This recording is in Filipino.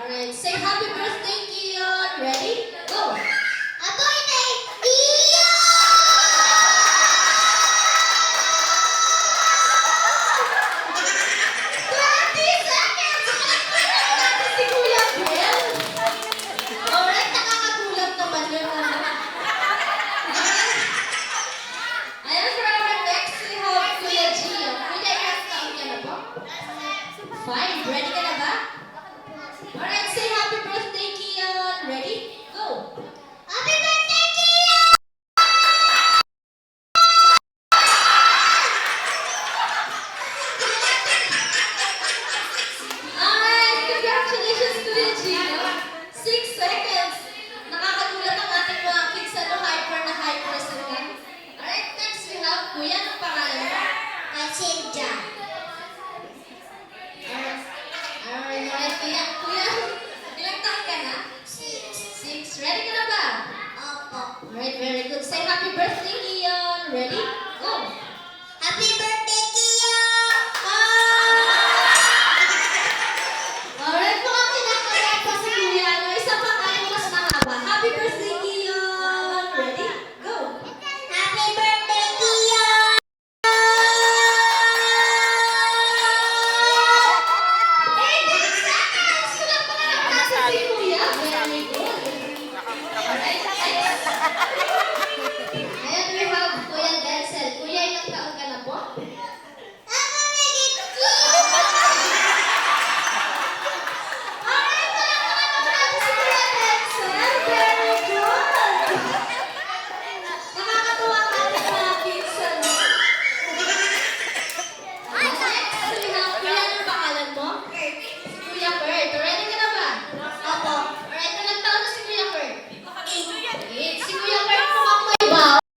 Alright, say happy birthday, Kian. Ready? Go! Happy birthday, Ian! 20 seconds! Palakpakan natin si Kuya Bill. Alright, nakakagulat naman yun. Ayan, for our next, we have Kuya Gio. Kuya, ilang taon ka na po? 5. Ready ka na ba? Alright, say happy birthday, Kian. Ready? Go! Happy birthday, Ian! Alright, congratulations, Kuya Gio. 6 seconds. Nakakagulat ang ating mga kids. Ano, hyper na hyper sila. Alright, next we have Kuya. Anong pangalan mo? Kasinja. Alright, Kuya. Kuya, ilang taon ka na? 6. Ready ka na ba? Opo. Alright, very good. Say happy birthday, Ian. Ready?